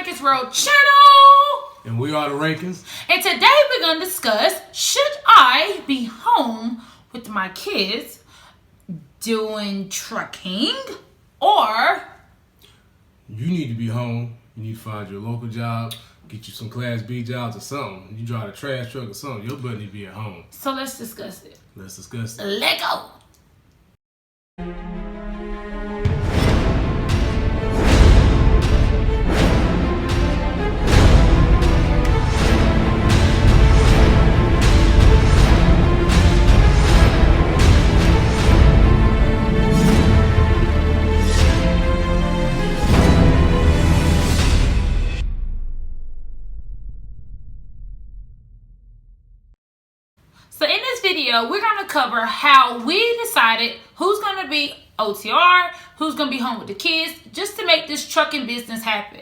Rankings World channel. And we are the Rankins. And today we're going to discuss, should I be home with my kids doing trucking, or you need to be home. You need to find your local job, get you some Class B jobs or something. You drive a trash truck or something, your butt need to be at home. So let's discuss it. Let's discuss it. Let go. So in this video, we're going to cover how we decided who's going to be OTR, who's going to be home with the kids, just to make this trucking business happen.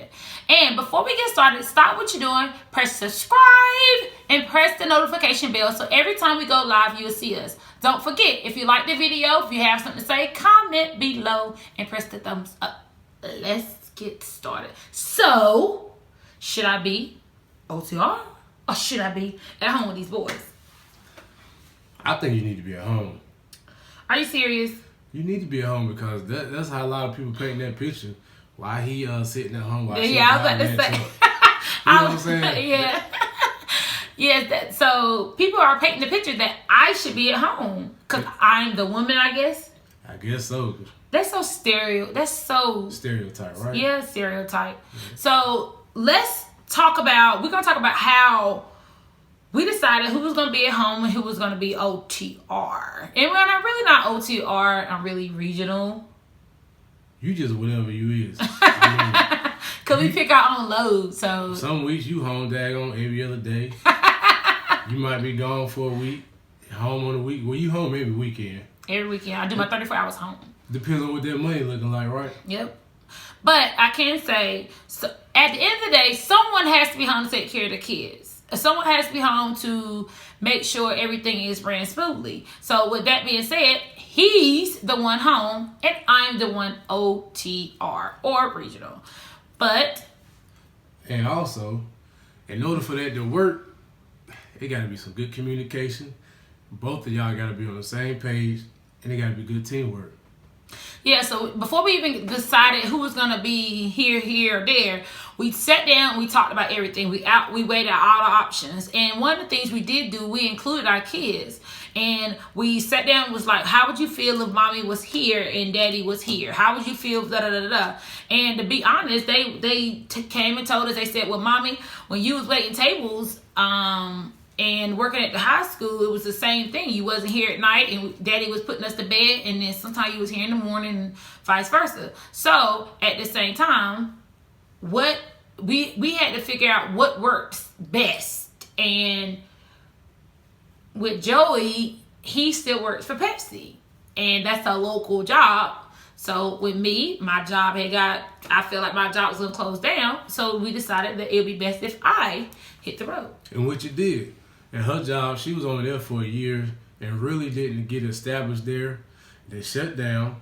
And before we get started, stop what you're doing, press subscribe, and press the notification bell so every time we go live, you'll see us. Don't forget, if you like the video, if you have something to say, comment below and press the thumbs up. Let's get started. So, should I be OTR or should I be at home with these boys? I think you need to be at home. Are you serious? You need to be at home because that's how a lot of people paint that picture. Why he sitting at home while yeah, I was about to say. You know what I'm saying? Yeah. Yes, so people are painting the picture that I should be at home because I'm the woman, I guess. I guess so. That's so stereotype, right? Yeah, stereotype. Yeah. So let's talk about, we're going to talk about how we decided who was going to be at home and who was going to be OTR. And when I'm really not OTR, I'm really regional. You just whatever you is. Because we pick our own load, so. Some weeks you home daggone every other day. You might be gone for a week, home on a week. Well, you home every weekend. Every weekend. I do my 34 hours home. Depends on what that money looking like, right? Yep. But I can say, so at the end of the day, someone has to be home to take care of the kids. Someone has to be home to make sure everything is ran smoothly. So with that being said, he's the one home and I'm the one OTR or regional. And also, in order for that to work, it got to be some good communication. Both of y'all got to be on the same page and it got to be good teamwork. Yeah, so before we even decided who was going to be here, or there, we sat down, we talked about everything. We weighed out all the options. And one of the things we did do, we included our kids. And we sat down and was like, how would you feel if mommy was here and daddy was here? How would you feel if da-da-da-da? And to be honest, they came and told us, they said, well, mommy, when you was waiting tables, and working at the high school, it was the same thing. You wasn't here at night, and daddy was putting us to bed, and then sometimes you was here in the morning, and vice versa. So at the same time, what we had to figure out what works best. And with Joey, he still works for Pepsi, and that's a local job. So with me, my job I feel like my job was gonna close down. So we decided that it would be best if I hit the road. And what you did. And her job, she was only there for a year and really didn't get established there. They shut down,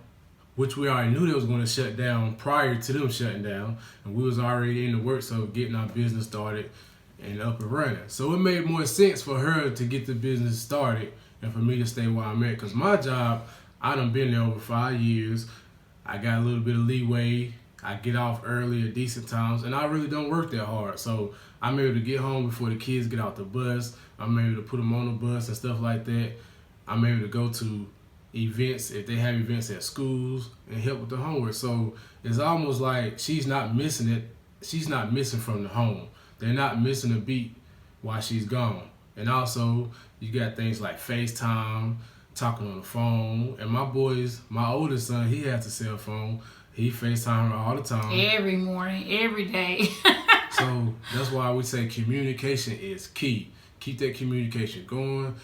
which we already knew they was going to shut down prior to them shutting down. And we was already in the works of getting our business started and up and running. So it made more sense for her to get the business started and for me to stay where I'm at. Because my job, I done been there over 5 years. I got a little bit of leeway. I get off early at decent times, and I really don't work that hard. So I'm able to get home before the kids get out the bus. I'm able to put them on the bus and stuff like that. I'm able to go to events, if they have events at schools, and help with the homework. So it's almost like she's not missing it. She's not missing from the home. They're not missing a beat while she's gone. And also, you got things like FaceTime, talking on the phone. And my oldest son, he has a cell phone. He FaceTime her all the time. Every morning, every day. So that's why we say communication is key. Keep that communication going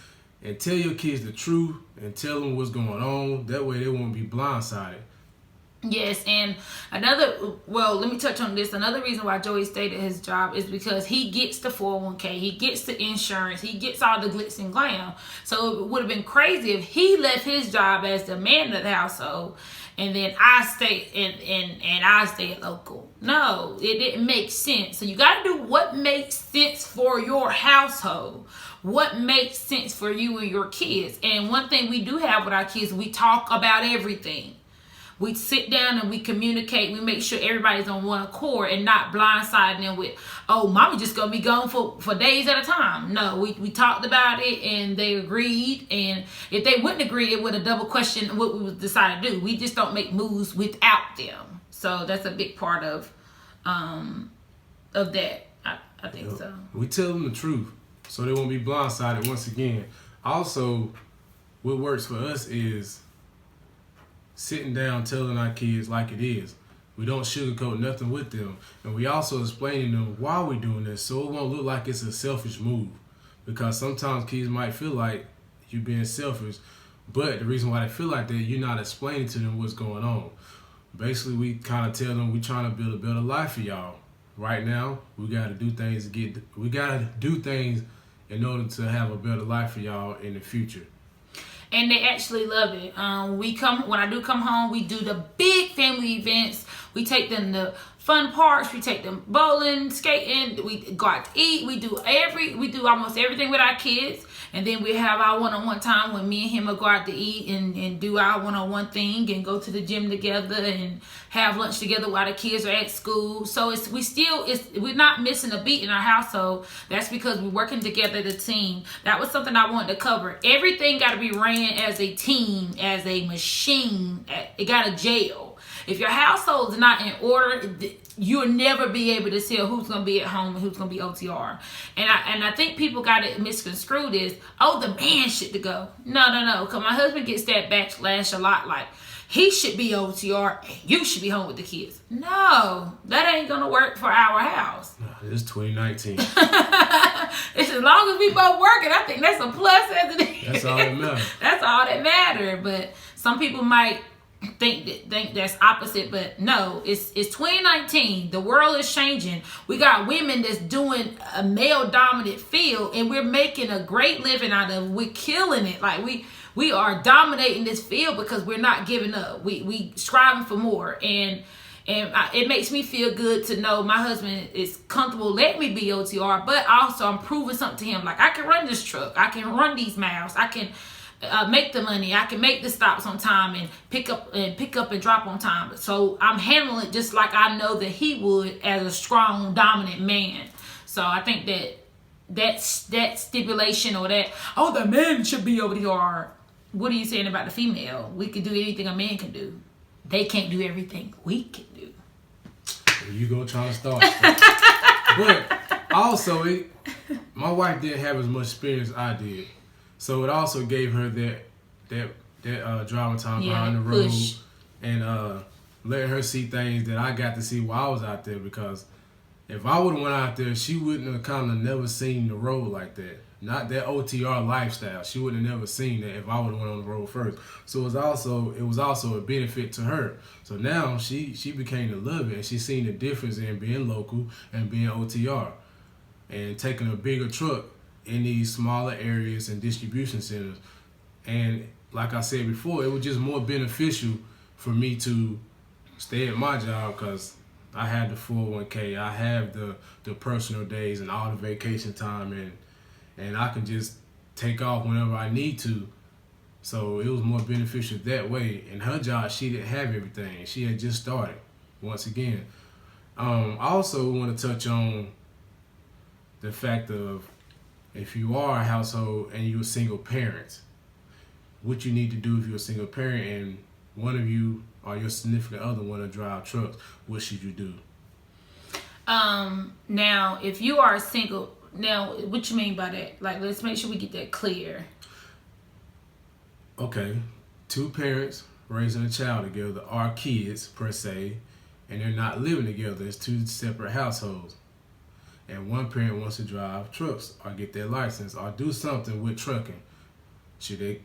and tell your kids the truth and tell them what's going on. That way they won't be blindsided. Yes, and let me touch on this. Another reason why Joey stayed at his job is because he gets the 401k, he gets the insurance, he gets all the glitz and glam. So it would have been crazy if he left his job as the man of the household and then I stay and I stay at local. No, it didn't make sense. So you got to do what makes sense for your household. What makes sense for you and your kids. And one thing we do have with our kids, we talk about everything. We sit down and we communicate. We make sure everybody's on one accord and not blindsiding them with, oh, mommy just going to be gone for days at a time. No, we talked about it and they agreed. And if they wouldn't agree, it would have double questioned what we would decide to do. We just don't make moves without them. So that's a big part of that. I think so. We tell them the truth so they won't be blindsided once again. Also, what works for us is sitting down telling our kids like it is. We don't sugarcoat nothing with them. And we also explaining them why we're doing this so it won't look like it's a selfish move. Because sometimes kids might feel like you're being selfish, but the reason why they feel like that, you're not explaining to them what's going on. Basically, we kind of tell them we're trying to build a better life for y'all. Right now, we got to do things in order to have a better life for y'all in the future. And they actually love it. When I do come home, we do the big family events. We take them to fun parks. We take them bowling, skating. We go out to eat. We do almost everything with our kids. And then we have our one-on-one time when me and him will go out to eat and do our one-on-one thing and go to the gym together and have lunch together while the kids are at school. So we're not missing a beat in our household. That's because we're working together as a team. That was something I wanted to cover. Everything got to be ran as a team, as a machine. It got to gel. If your household is not in order, you'll never be able to tell who's going to be at home and who's going to be OTR. And I think people got it misconstrued as, oh, the man should to go. No. Because my husband gets that backlash a lot. Like, he should be OTR and you should be home with the kids. No, that ain't going to work for our house. No, it's 2019. It's as long as we both working, I think that's a plus as it is. That's all that matters. That's all that matters. But some people might think that's opposite, but no, it's 2019. The world is changing. We got women that's doing a male dominant field and we're making a great living out of it. We're killing it. Like we are dominating this field because we're not giving up. We striving for more, and it makes me feel good to know my husband is comfortable letting me be OTR, but also I'm proving something to him. Like, I can run this truck, I can run these miles, I can make the money, I can make the stops on time and pick up and drop on time. So I'm handling it just like I know that he would as a strong, dominant man. So I think that stipulation or that, oh, the man should be over here. What are you saying about the female? We can do anything a man can do. They can't do everything we can do. You go trying to start stuff. But also, my wife didn't have as much experience as I did. So it also gave her that driving time behind the road and letting her see things that I got to see while I was out there. Because if I would have went out there, she wouldn't have kind of never seen the road like that. Not that OTR lifestyle. She would have never seen that if I would have went on the road first. So it was also a benefit to her. So now she became to love it, and she's seen the difference in being local and being OTR and taking a bigger truck in these smaller areas and distribution centers. And like I said before, it was just more beneficial for me to stay at my job because I had the 401k, I have the personal days and all the vacation time, and I can just take off whenever I need to. So it was more beneficial that way. In her job, she didn't have everything. She had just started, once again. I also want to touch on the fact of, if you are a household and you're a single parent, what you need to do if you're a single parent and one of you or your significant other want to drive trucks, what should you do? Now, if you are single, now, what you mean by that? Like, let's make sure we get that clear. Okay, two parents raising a child together are kids, per se, and they're not living together. It's two separate households. And one parent wants to drive trucks or get their license or do something with trucking.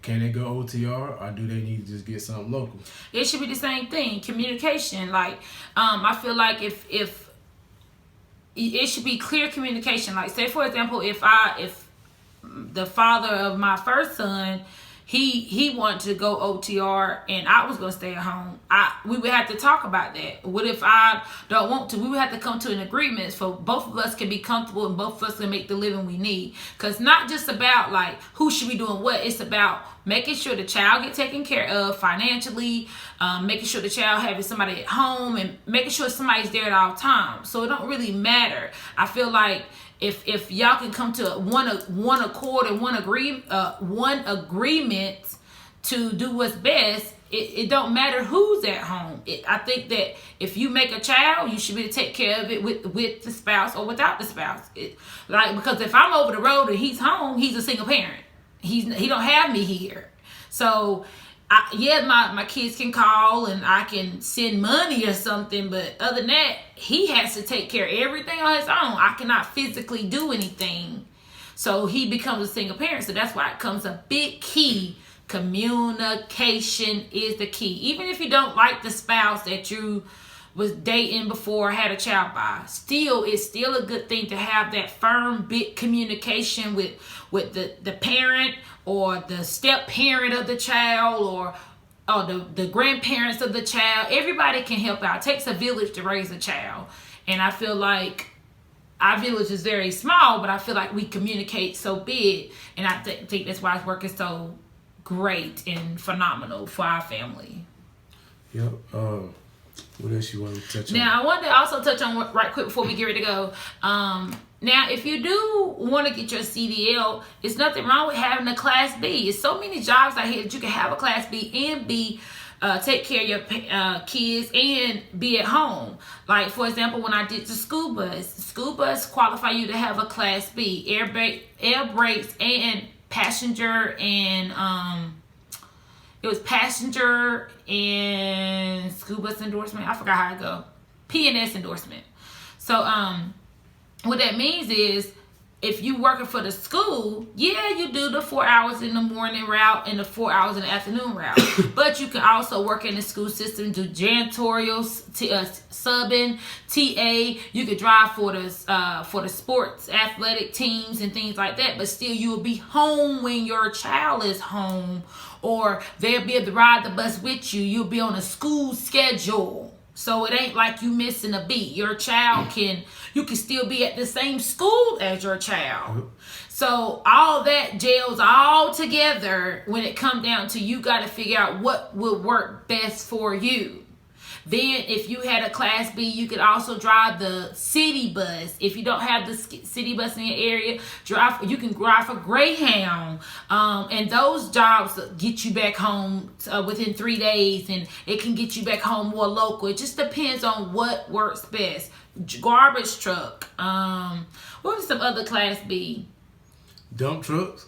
Can they go OTR or do they need to just get something local? It should be the same thing. Communication. Like, I feel like if it should be clear communication. Like, say for example, if the father of my first son, he wanted to go OTR and I was gonna stay at home. We would have to talk about that. What if I don't want to? We would have to come to an agreement so both of us can be comfortable and both of us can make the living we need. Cause not just about like who should be doing what. It's about making sure the child get taken care of financially, making sure the child having somebody at home, and making sure somebody's there at all times. So it don't really matter. I feel like if y'all can come to one accord and one agreement to do what's best, it don't matter who's at home. I think that if you make a child, you should be able to take care of it with the spouse or without the spouse. Because if I'm over the road and he's home, he's a single parent. He don't have me here. So my kids can call and I can send money or something, but other than that, he has to take care of everything on his own. I cannot physically do anything. So he becomes a single parent. So that's why it comes a big key. Communication is the key. Even if you don't like the spouse that you was dating before, had a child by, it's still a good thing to have that firm, big communication with the parent or the step parent of the child or the grandparents of the child. Everybody can help out. It takes a village to raise a child. And I feel like our village is very small, but I feel like we communicate so big. And I think that's why it's working so great and phenomenal for our family. Yep. What else you want to touch on? Now, I wanted to also touch on right quick before we get ready to go. Now, if you do want to get your CDL, it's nothing wrong with having a Class B. There's so many jobs out here that you can have a Class B and take care of your kids and be at home. Like, for example, when I did the school bus qualify you to have a Class B, air brakes and passenger and it was passenger and school bus endorsement. I forgot how it go. P&S endorsement. So what that means is if you working for the school, yeah, you do the 4 hours in the morning route and the 4 hours in the afternoon route. But you can also work in the school system, do janitorial, subbing, TA. You could drive for the sports, athletic teams and things like that. But still, you will be home when your child is home, or they'll be able to ride the bus with you. You'll be on a school schedule. So it ain't like you missing a beat. Your child you can still be at the same school as your child. So all that gels all together when it comes down to you got to figure out what would work best for you. Then if you had a Class B, you could also drive the city bus. If you don't have the city bus in your area, you can drive for Greyhound. And those jobs get you back home within 3 days, and it can get you back home more local. It just depends on what works best. Garbage truck. What was some other Class B? Dump trucks.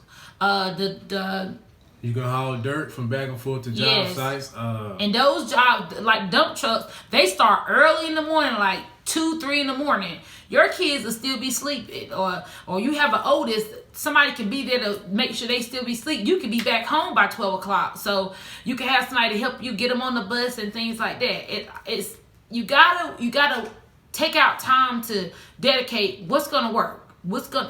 You can haul dirt from back and forth to job sites. And those jobs, like dump trucks, they start early in the morning, like 2, 3 in the morning. Your kids will still be sleeping, or you have an oldest, somebody can be there to make sure they still be asleep. You can be back home by 12 o'clock. So you can have somebody to help you get them on the bus and things like that. You gotta take out time to dedicate what's gonna work.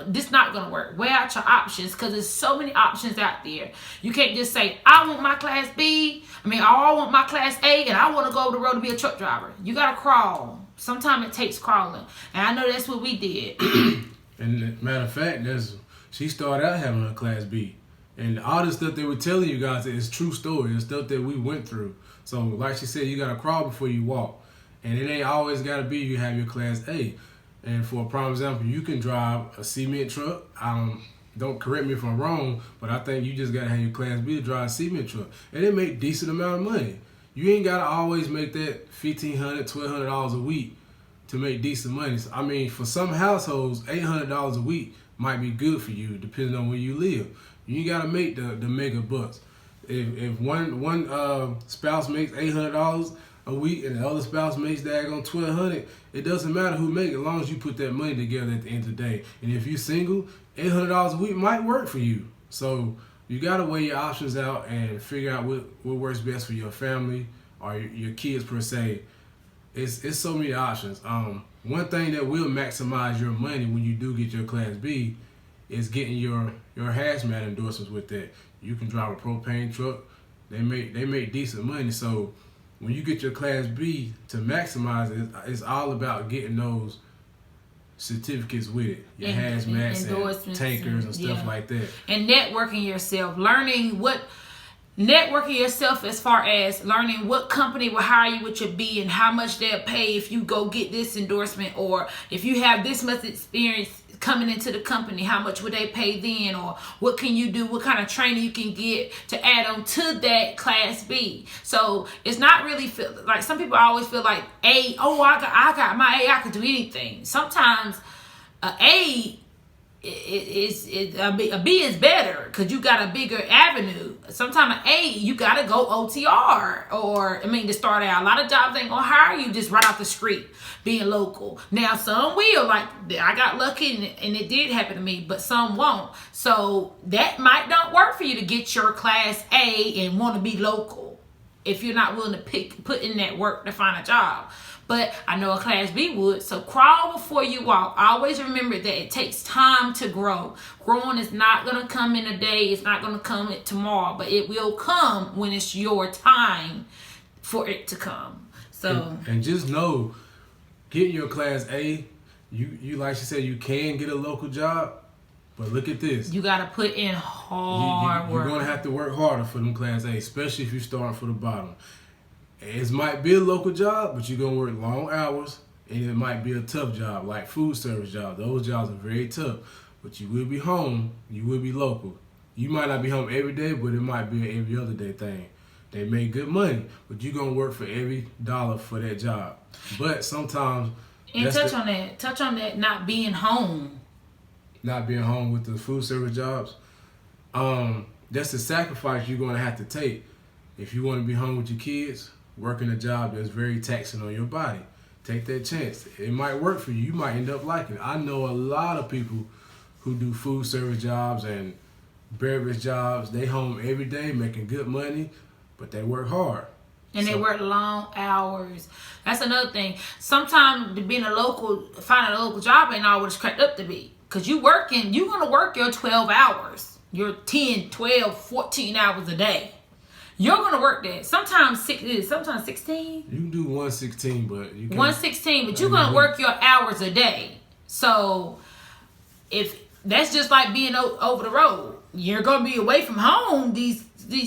This not gonna work. Weigh out your options, because there's so many options out there. You can't just say, I want my Class B, I want my Class A, and I want to go over the road to be a truck driver. You gotta crawl. Sometimes it takes crawling, and I know that's what we did. And matter of fact, she started out having a Class B, and all the stuff they were telling you guys is true story. It's stuff that we went through. So like she said, you gotta crawl before you walk, and it ain't always gotta be you have your Class A. And for a prime example, you can drive a cement truck. Don't correct me if I'm wrong, but I think you just gotta have your Class B to drive a cement truck, and they make decent amount of money. You ain't gotta always make that $1,500, $1,200 a week to make decent money. So, for some households, $800 a week might be good for you, depending on where you live. You ain't gotta make the mega bucks. If one spouse makes $800 a week and the other spouse makes daggone $1,200, it doesn't matter who make it, as long as you put that money together at the end of the day. And if you're single, $800 a week might work for you. So you gotta weigh your options out and figure out what works best for your family or your kids per se. It's so many options. One thing that will maximize your money when you do get your Class B is getting your hazmat endorsements with that. You can drive a propane truck. They make decent money. So when you get your Class B, to maximize it, it's all about getting those certificates with it. Your hazmats and tankers and stuff like that. And networking yourself. Networking yourself as far as learning what company will hire you with your B and how much they'll pay if you go get this endorsement, or if you have this much experience coming into the company, how much would they pay then, or what can you do, what kind of training you can get to add on to that Class B. So it's not really like some people always feel like A, oh, I got my A, I could do anything. Sometimes a B is better because you got a bigger avenue. Sometimes an A, you got to go OTR, or to start out. A lot of jobs ain't gonna hire you just right off the street being local. Now some will, like I got lucky and it did happen to me, but some won't. So that might not work for you to get your Class A and want to be local if you're not willing to put in that work to find a job. But I know a Class B would. So crawl before you walk. Always remember that it takes time to grow. Growing is not going to come in a day. It's not going to come tomorrow. But it will come when it's your time for it to come. So and just know, getting your Class A, you like she said, you can get a local job. But look at this. You got to put in hard work. You're going to have to work harder for them Class A, especially if you start from the bottom. It might be a local job, but you're going to work long hours, and it might be a tough job, like food service job. Those jobs are very tough, but you will be home. You will be local. You might not be home every day, but it might be an every other day thing. They make good money, but you're going to work for every dollar for that job. But sometimes... And touch on that not being home. Not being home with the food service jobs. That's the sacrifice you're going to have to take. If you want to be home with your kids, working a job that's very taxing on your body, take that chance. It might work for you. You might end up liking it. I know a lot of people who do food service jobs and beverage jobs. They home every day making good money, but they work hard. And they work long hours. That's another thing. Sometimes finding a local job ain't always it's cracked up to be. Because you're going to work your 12 hours, your 10, 12, 14 hours a day. You're going to work that. Sometimes 16. You can do 116, but you can. 116, but you're going to work your hours a day. So if that's just like being over the road. You're going to be away from home these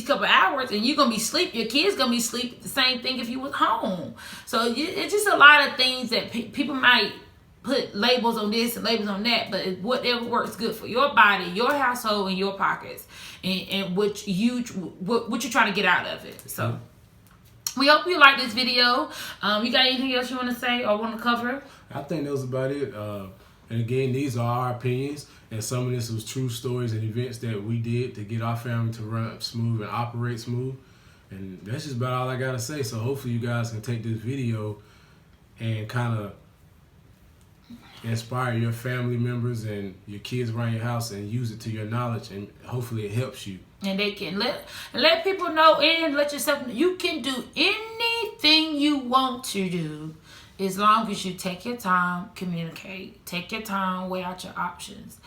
couple hours, and you're going to be asleep. Your kids going to be asleep. The same thing if you was home. So it's just a lot of things that people might put labels on this and labels on that, but whatever works good for your body, your household, and your pockets, and what you're trying to get out of it. So we hope you like this video. You got anything else you want to say or want to cover? I think that was about it. And again, these are our opinions, and some of this was true stories and events that we did to get our family to run smooth and operate smooth. And that's just about all I gotta say. So hopefully you guys can take this video and kind of inspire your family members and your kids around your house and use it to your knowledge, and hopefully it helps you. And they can let people know, and let yourself know you can do anything you want to do as long as you take your time, communicate, take your time, weigh out your options,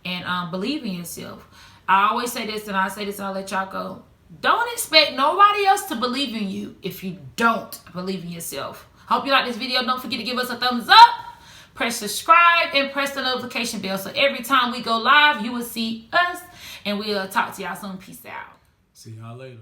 and believe in yourself. I always say this, and I say this, and I'll let y'all go. Don't expect nobody else to believe in you if you don't believe in yourself. Hope you like this video. Don't forget to give us a thumbs up. Press subscribe and press the notification bell so every time we go live, you will see us. And we'll talk to y'all soon. Peace out. See y'all later.